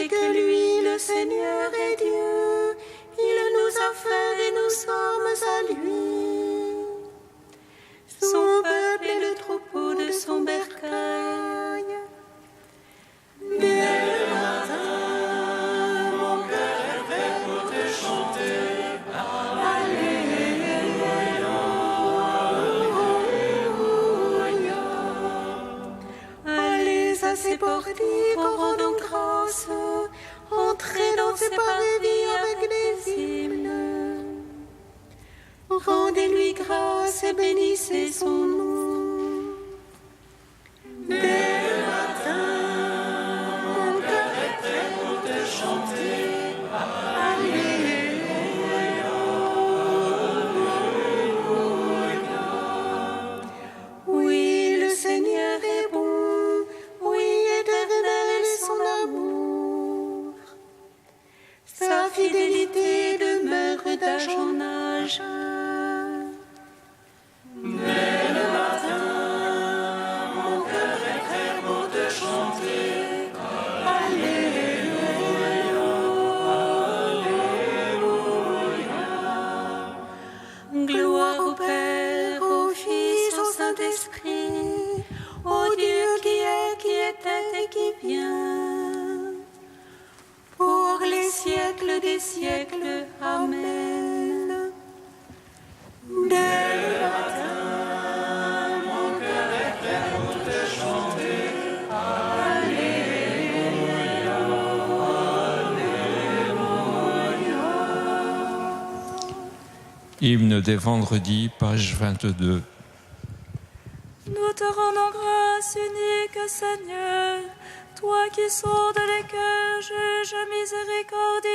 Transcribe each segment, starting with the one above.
Sachez que lui, le Seigneur, est Dieu. Il nous a fait et nous sommes à lui. Son peuple est le troupeau de son bercail. Dès le matin, mon cœur est prêt pour te chanter. Alléluia, Alléluia. Allez à ses portiques, rendons grâce. Entrez dans ses parvis avec des hymnes. Rendez-lui grâce et bénissez son nom. Dès le matin, mon cœur est prêt pour te chanter. Alléluia, Alléluia. Oui, le Seigneur est bon. Oui, éternel est son amour. Sa fidélité demeure d'âge en âge. Dès le matin, mon cœur est prêt pour te chanter. Alléluia, Alléluia. Gloire au Père, au Fils, au Saint-Esprit, au Dieu qui était et qui vient, pour les siècles des siècles. Amen. Dès le matin, mon cœur est prêt pour te chanter. Alléluia, Alléluia. Hymne des vendredis, page 22. Nous te rendons grâce, unique Seigneur, toi qui sondes les cœurs, juge miséricordieux.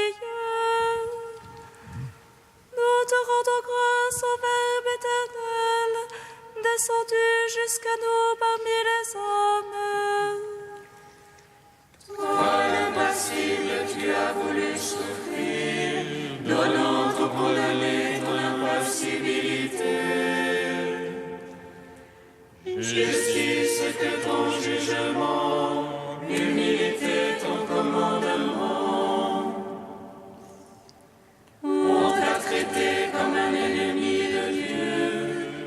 Nous te rendons grâce au Verbe éternel, descendu jusqu'à nous parmi les hommes. Toi, l'impassible, tu as voulu souffrir, donnant au condamné ton impassibilité. Justice que ton jugement, humilité ton commandement. On t'a traité comme un ennemi de Dieu,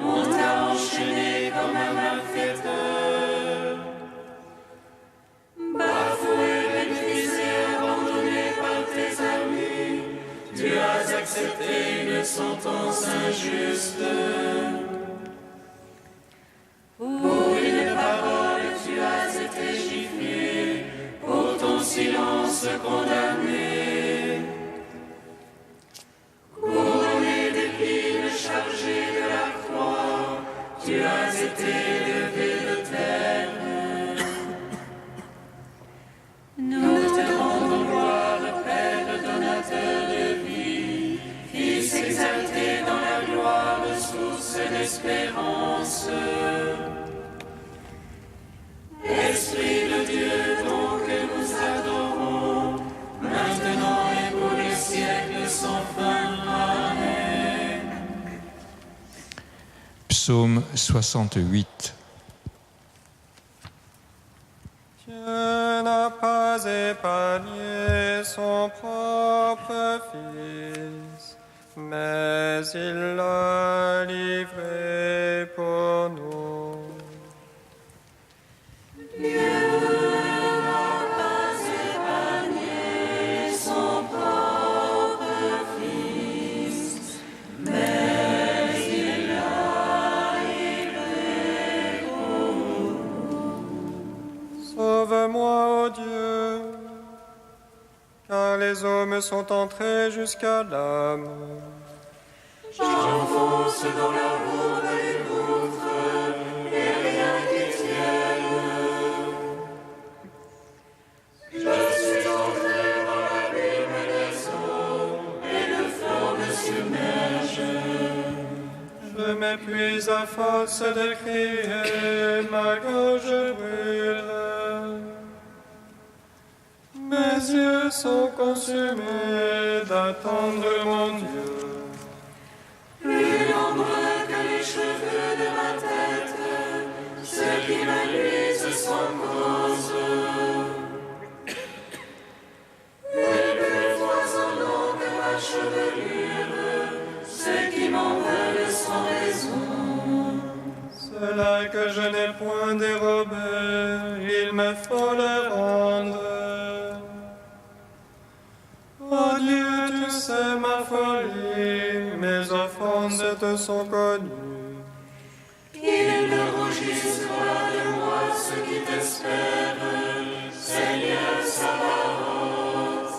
on t'a enchaîné comme un malfaiteur. Bafoué, méprisé, abandonné par tes amis, tu as accepté une sentence injuste. Pour une parole, tu as été giflé, pour ton silence condamné. Couronné d'épines chargé de la croix, tu as été levé de terre. Nous te rendons gloire, Père, donateur de vie, Fils exalté dans la gloire, source d'espérance. Esprit de Dieu, ton que nous adorons, maintenant et pour les siècles sans fin. Amen. Psaume 68. Dieu n'a pas épargné son propre Fils, mais il l'a livré pour nous. Dieu n'a pas épargné son propre Fils, mais il l'a livré pour nous. Sauve-moi, ô Dieu, car les hommes sont entrés jusqu'à l'âme. J'enfonce dans la bourbe les gouffres, et rien qui tienne. Je suis entré dans l'abîme des eaux, et le flot me submerge. Je m'épuise à force de crier, ma gorge brûle. Mes yeux sont consumés d'attendre mon Dieu. Plus nombreux que les cheveux de ma tête, ceux qui me nuisent sans cause. chevelure, ceux qui m'en veulent sans raison. Cela que je n'ai point dérobé, il me faut le rendre. Oh Dieu, tu sais ma folie, mes offenses te sont connues. Il ne rougisse pas de moi ceux qui t'espèrent, Seigneur Sabaoth.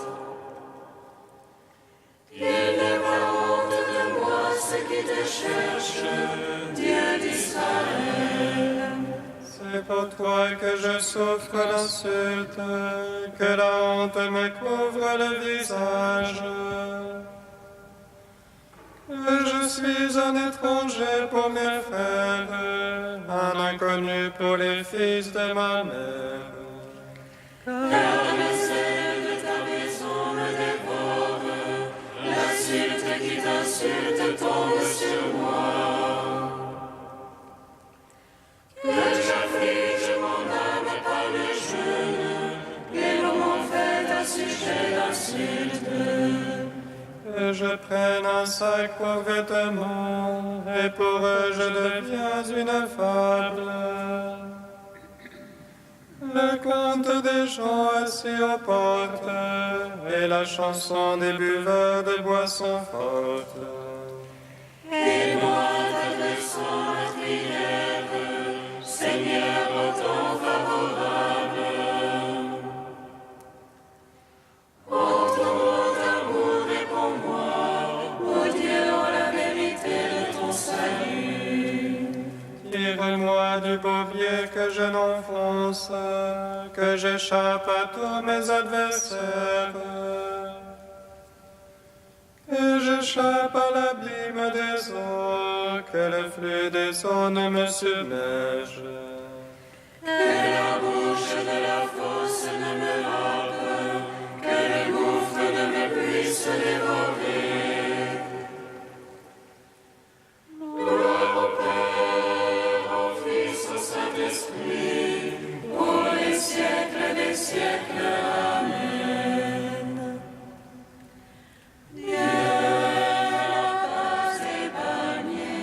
Il n'ait pas honte de moi ceux qui te cherchent, Dieu d'Israël. C'est pour toi que je souffre l'insulte, que la honte me couvre le visage. Je suis un étranger pour mes frères, un inconnu pour les fils de ma mère. Car le sel de ta maison me dévore, l'insulte qui t'insulte tombe sur moi. Que j'afflige mon âme par le jeûne, et l'on m'en fait un sujet d'insulte. Que je prenne un sac pour vêtements, et pour eux je deviens une fable. Le conte des gens assis aux portes, et la chanson des buveurs de boissons fortes. Et moi t'adressant ma prière, Seigneur, au temps favorable. Ô ton grand amour, réponds-moi, ô Dieu, en la vérité de ton salut. Tire-moi du bourbier que je n'enfonce, que j'échappe à tous mes adversaires. Que j'échappe à l'abîme des eaux, que le flux des eaux ne me submerge. Que la bouche de la fosse ne me happe, que le gouffre ne me puisse dévorer. Gloire au Père, au Fils, au Saint-Esprit, pour les siècles des siècles. Amen. Dieu n'a pas épargné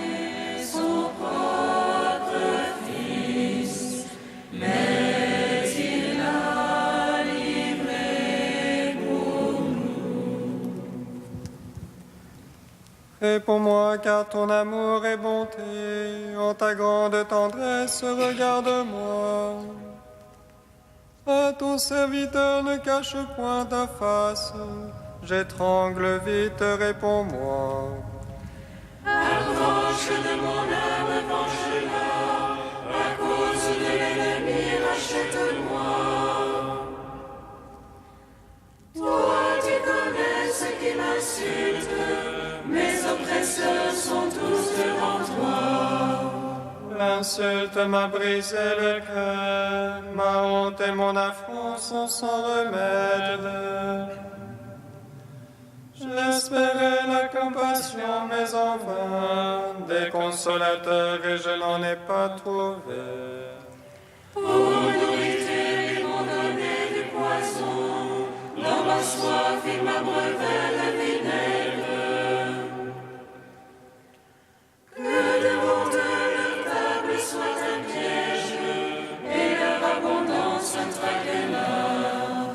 son propre Fils, mais il l'a livré pour nous. Réponds-moi, car ton amour et bonté, en ta grande tendresse, regarde-moi. À ton serviteur ne cache point ta face, j'étrangle vite, réponds-moi. Approche de mon âme, venge-la, à cause de l'ennemi, rachète-moi. Toi, tu connais ce qui m'insulte, mes oppresseurs sont tous devant toi. L'insulte m'a brisé le cœur, ma honte et mon affront sont sans remède. J'espérais la compassion, mais en vain, des consolateurs et je n'en ai pas trouvé. Pour nourriture, ils m'ont donné du poison, dans ma soif, ils m'abreuvèrent de vinaigre. Que devant eux leur table soit un piège, et leur abondance un traquenard.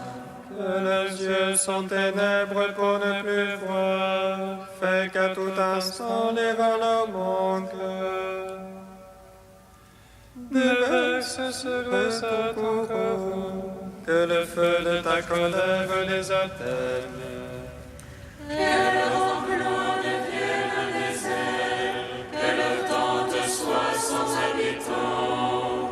Que les yeux sont ténèbres pour ne plus voir, fait qu'à tout instant les reins leur manquent. Déverse sur eux ta courroux, que le feu de ta colère les atteigne. Que leur enclos devienne un désert, que leur tente soit sans habitants.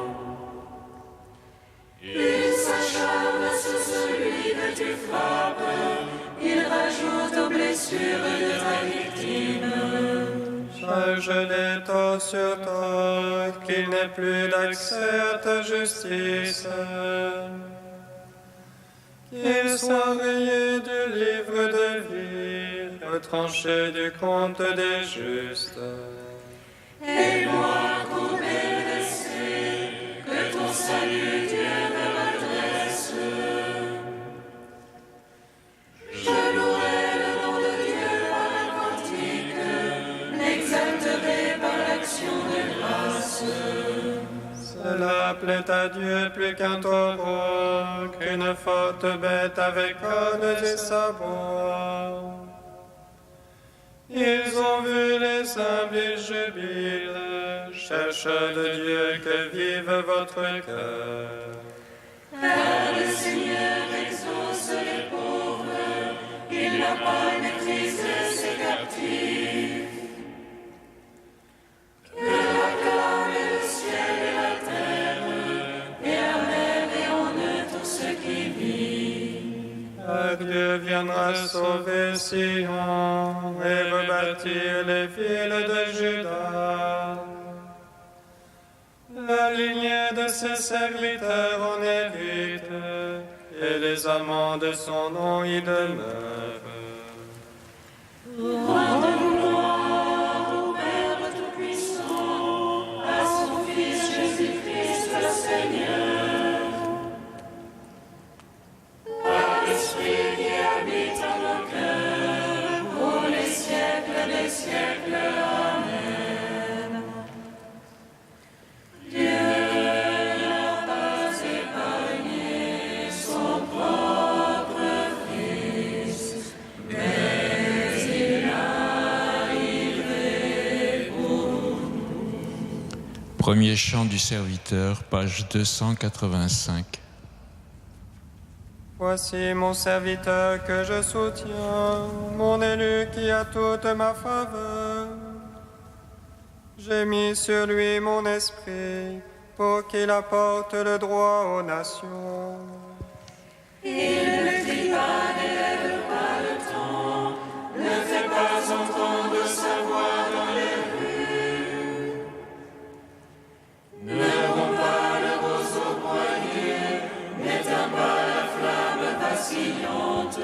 Ils s'acharnent sur celui que tu frappes, ils rajoutent aux blessures de ta victime. Charge les torts sur toi, qu'il n'ait plus d'accès à ta justice. Qu'ils soient rayés du livre de vie, retranchés du compte des justes. Et moi, courbé, blessé, que ton salut, Dieu, me redresse. Je louerai le nom de Dieu qu'un taureau, qu'une forte bête avec cornes et sabots. Ils ont vu les humbles et jubilent, cherche de Dieu que vive votre cœur. Car le Seigneur exauce les pauvres, il n'a pas méprise ses captifs. Que acclament le ciel et la terre, et la mer et en eux tout ce qui vit. Car Dieu viendra sauver Sion et rebâtir les villes de Juda. La lignée de ses serviteurs en hérite, et les amants de son nom y demeurent. Rendons gloire au Père Tout-Puissant, à son Fils Jésus-Christ le Seigneur. Par l'Esprit qui habite en nos cœurs, pour les siècles des siècles. Amen. Dieu n'a pas épargné son propre Fils, mais il a livré pour nous. Premier chant du serviteur, page 285. Voici mon serviteur que je soutiens, mon élu qui a toute ma faveur. J'ai mis sur lui mon esprit pour qu'il apporte le droit aux nations. Il ne crie pas, n'élève pas le ton, ne fait pas entendre sa voix dans les rues. Ne rompt pas le roseau broyé, n'éteint pas la flamme vacillante.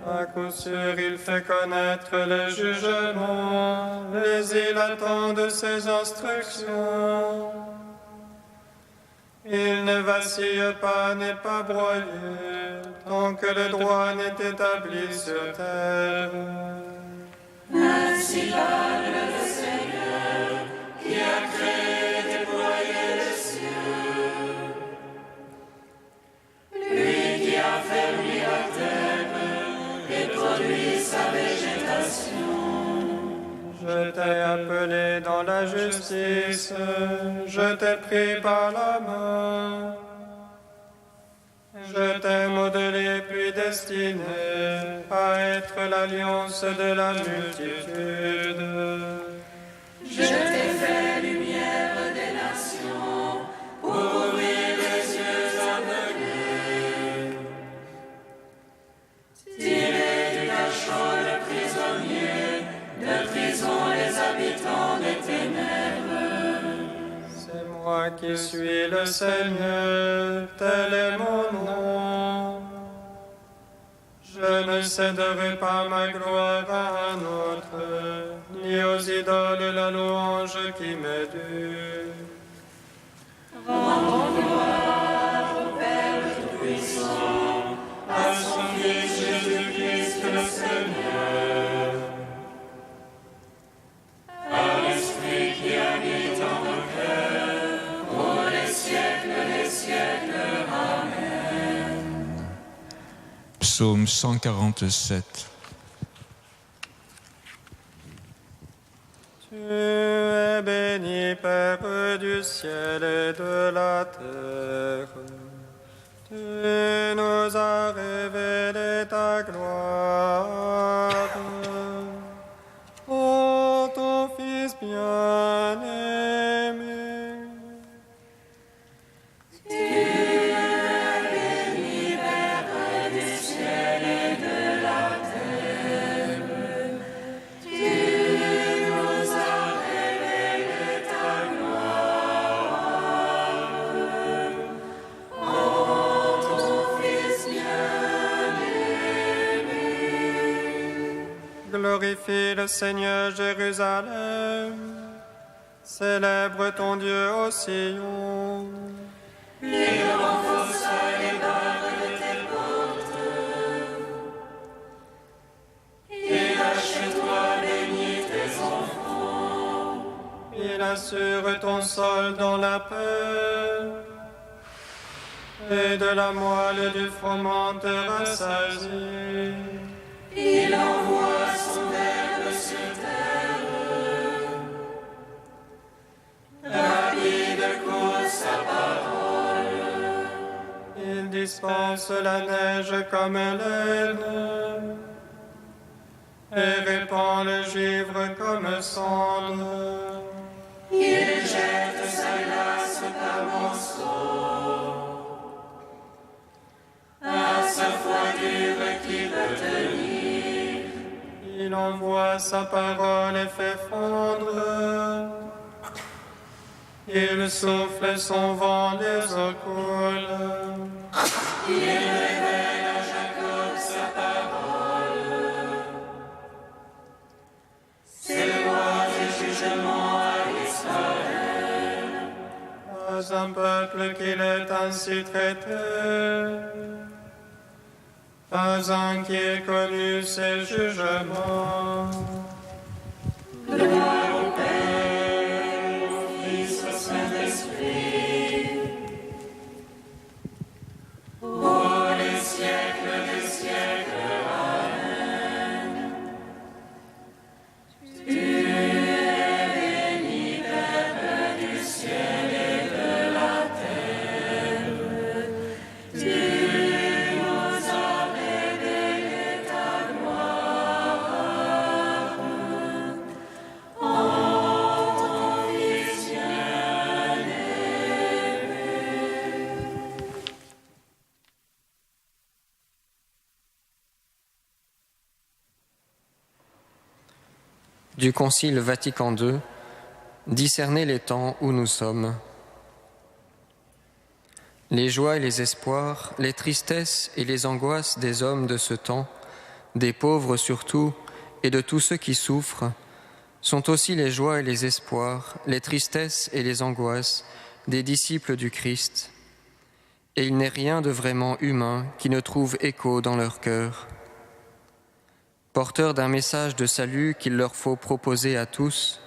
À coup sûr, il fait connaître le jugement, les îles attendent ses instructions. Il ne vacille pas, n'est pas broyé, tant que le droit n'est établi sur terre. Ainsi parle le Seigneur, qui a créé et déployé les cieux. Lui qui a fermé la terre et produit sa végétation. Je t'ai appelé dans la justice, je t'ai pris par la main. Je t'ai modelé puis destiné à être l'alliance de la multitude. Je t'ai fait lumière des nations pour ouvrir les yeux aveuglés. Tiré du cachot le prisonnier, de prison les habitants des ténèbres. C'est moi qui suis le Seigneur, tel est mon nom. Je ne céderai pas ma gloire à un autre, ni aux idoles la louange qui m'est due. Rendons gloire au Père Tout-Puissant, à son Fils Jésus-Christ le Seigneur. À l'Esprit qui habite en nos cœurs, pour les siècles des siècles. Amen. Psaume 147. Tu es béni, Père du ciel et de la terre. Tu nous as révélé ta gloire. Ô ton Fils bien-aimé. Tu es béni, Père du ciel et de la terre. Tu nous as révélé ta gloire. Ô ton Fils bien-aimé. Glorifie le Seigneur Jérusalem. Célèbre ton Dieu au Sion. Il renforça les barres de tes portes. Il a chez toi béni tes enfants. Il assure ton sol dans la paix. et de la moelle du froment te rassasie. Il envoie son verbe sur terre. Rapide court sa parole. Il dispense la neige comme laine et répand le givre comme cendre. Il jette sa glace par monceaux. À sa froidure qui peut tenir. Il envoie sa parole et fait fondre. Il souffle son vent, les eaux coulent. Il révèle à Jacob sa parole. Ses lois et jugements à Israël. À un peuple qu'il est ainsi traité, pas un qui ait connu ses jugements. Gloire au Père, au Fils, au Saint-Esprit, ô les siècles des siècles. Amen. Tu es béni, Père du ciel et de la terre. Tu nous as révélé ta gloire. En ton Fils bien-aimé. Du Concile Vatican II, discerner les temps où nous sommes. Les joies et les espoirs, les tristesses et les angoisses des hommes de ce temps, des pauvres surtout, et de tous ceux qui souffrent, sont aussi les joies et les espoirs, les tristesses et les angoisses des disciples du Christ. Et il n'est rien de vraiment humain qui ne trouve écho dans leur cœur. Porteurs d'un message de salut qu'il leur faut proposer à tous,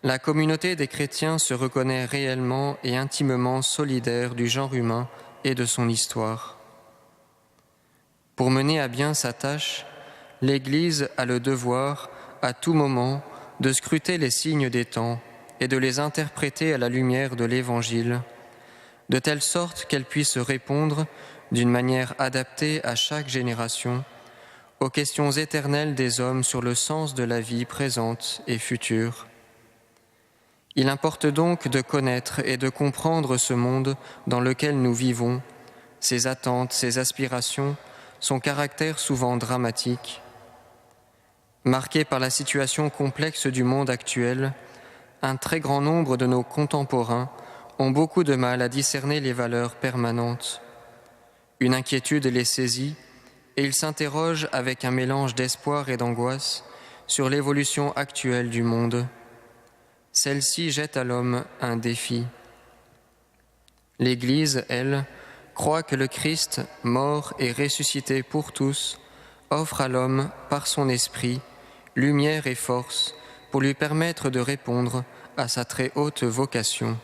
la communauté des chrétiens se reconnaît réellement et intimement solidaire du genre humain et de son histoire. Pour mener à bien sa tâche, l'Église a le devoir, à tout moment, de scruter les signes des temps et de les interpréter à la lumière de l'Évangile, de telle sorte qu'elle puisse répondre, d'une manière adaptée à chaque génération, aux questions éternelles des hommes sur le sens de la vie présente et future. Il importe donc de connaître et de comprendre ce monde dans lequel nous vivons, ses attentes, ses aspirations, son caractère souvent dramatique. Marqué par la situation complexe du monde actuel, un très grand nombre de nos contemporains ont beaucoup de mal à discerner les valeurs permanentes. Une inquiétude les saisit et ils s'interrogent avec un mélange d'espoir et d'angoisse sur l'évolution actuelle du monde. Celle-ci jette à l'homme un défi. L'Église, elle, croit que le Christ, mort et ressuscité pour tous, offre à l'homme, par son esprit, lumière et force pour lui permettre de répondre à sa très haute vocation.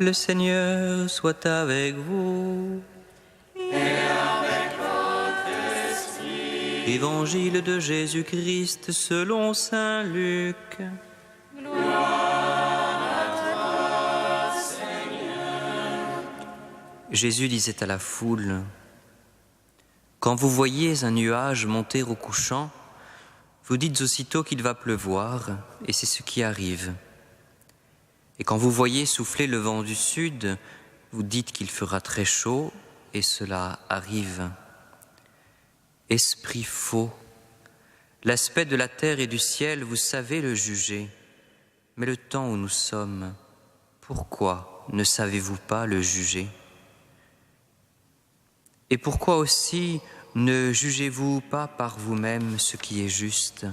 Le Seigneur soit avec vous. Et avec votre esprit. Évangile de Jésus-Christ selon saint Luc. Jésus disait à la foule, « Quand vous voyez un nuage monter au couchant, vous dites aussitôt qu'il va pleuvoir, et c'est ce qui arrive. Et quand vous voyez souffler le vent du sud, vous dites qu'il fera très chaud, et cela arrive. Esprit faux, l'aspect de la terre et du ciel, vous savez le juger, mais le temps où nous sommes, pourquoi ne savez-vous pas le juger ? Et pourquoi aussi ne jugez-vous pas par vous-même ce qui est juste ?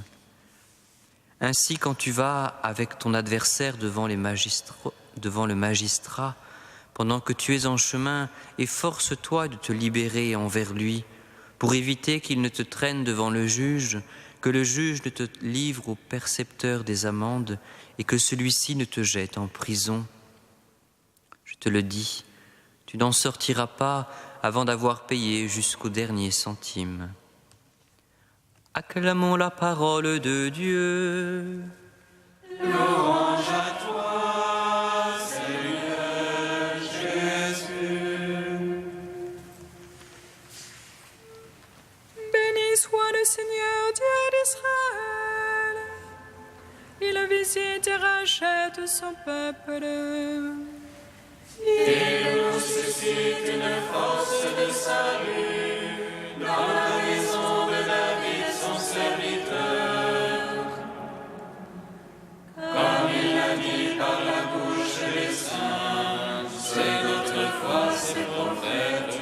Ainsi, quand tu vas avec ton adversaire devant le magistrat, pendant que tu es en chemin, efforce-toi de te libérer envers lui, pour éviter qu'il ne te traîne devant le juge, que le juge ne te livre au percepteur des amendes et que celui-ci ne te jette en prison. Je te le dis, tu n'en sortiras pas avant d'avoir payé jusqu'au dernier centime. Acclamons la parole de Dieu. Louange à toi, Seigneur Jésus. Béni soit le Seigneur Dieu d'Israël. Il visite et rachète son peuple. Il nous suscite une force de salut dans la maison de David, son serviteur. Comme il l'a dit par la bouche des saints, c'est d'autrefois ses prophètes.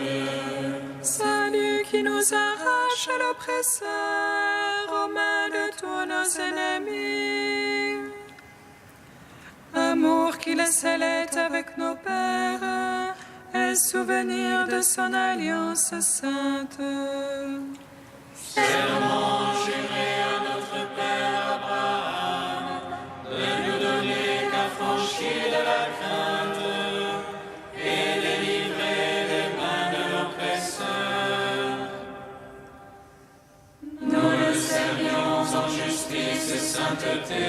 Salut qui nous arrache à l'oppresseur, aux mains de tous nos ennemis. Amour qu'il scellait avec nos pères, et souvenir de son alliance sainte. Serment juré à notre Père Abraham, de nous donner qu'affranchis de la crainte, et délivrer des mains de l'oppresseur. Nous le servions en justice et sainteté,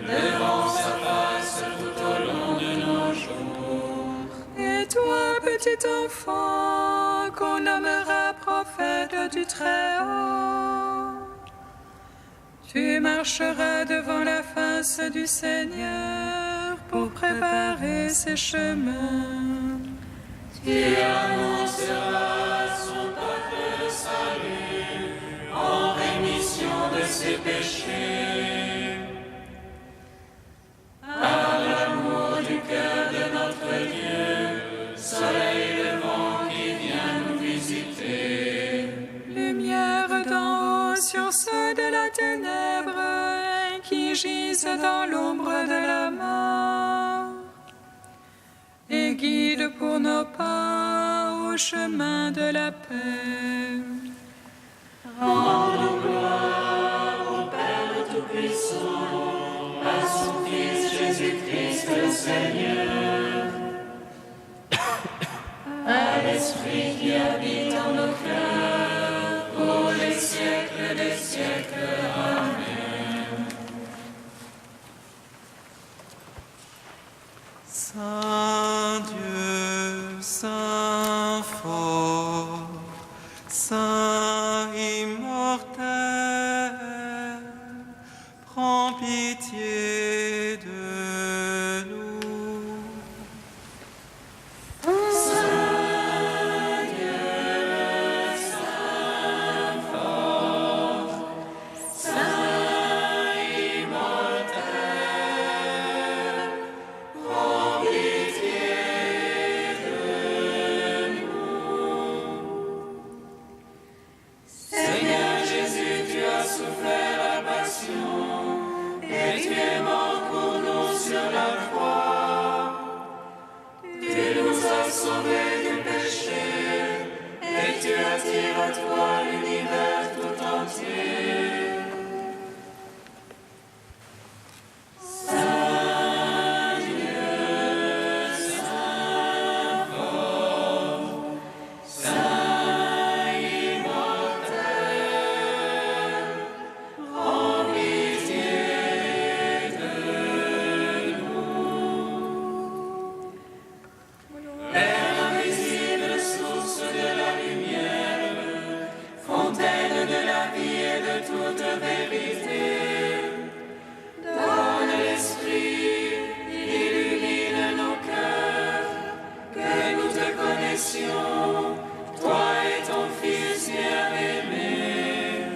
devant sa face tout au long de nos jours. Et toi, petit enfant, qu'on nommera prophète du Très-Haut, tu marcheras devant la face du Seigneur pour préparer ses chemins. Tu annonceras son peuple le salut en rémission de ses péchés. Par l'amour du cœur de notre Dieu, soleil levant qui vient nous visiter. Lumière d'en haut sur ceux de la ténèbre qui gisent dans l'ombre de la mort. Et guide pour nos pas au chemin de la paix. Rendons gloire au Père Tout-Puissant, à son Fils Jésus-Christ le Seigneur, à l'Esprit qui habite en nos cœurs, pour les siècles des siècles. Amen. Saint Dieu, Saint fort, Saint immortel, prends pitié de nous. Seigneur Jésus, tu as souffert la passion et tu es mort pour nous sur la croix. Tu nous as sauvés du péché et tu attires à toi l'univers tout entier. Saint Dieu, Saint résurrection, toi et ton Fils bien-aimé.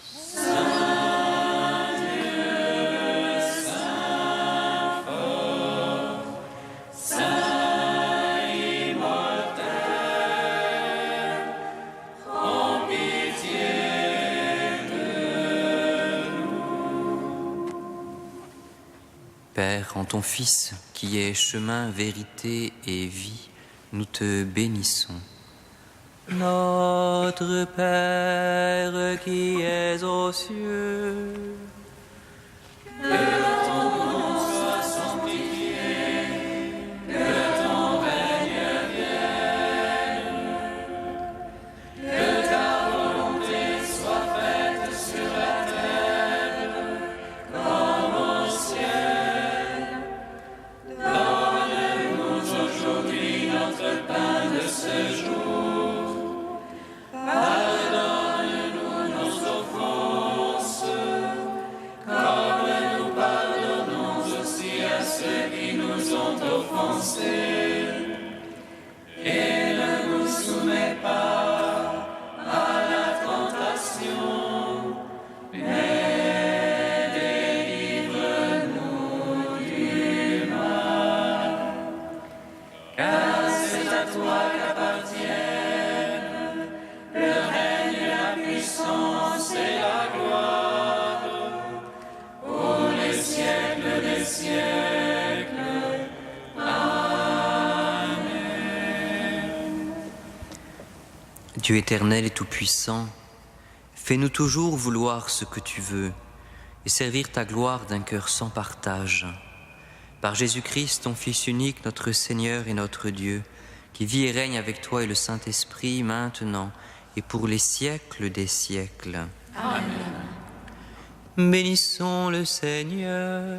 Saint Dieu, Saint fort, Saint immortel, prends pitié de nous. Père, en ton Fils, qui est chemin, vérité et vie, nous te bénissons. Notre Père qui es aux cieux, Dieu éternel et tout-puissant, fais-nous toujours vouloir ce que tu veux et servir ta gloire d'un cœur sans partage. Par Jésus-Christ, ton Fils unique, notre Seigneur et notre Dieu, qui vit et règne avec toi et le Saint-Esprit, maintenant et pour les siècles des siècles. Amen. Bénissons le Seigneur.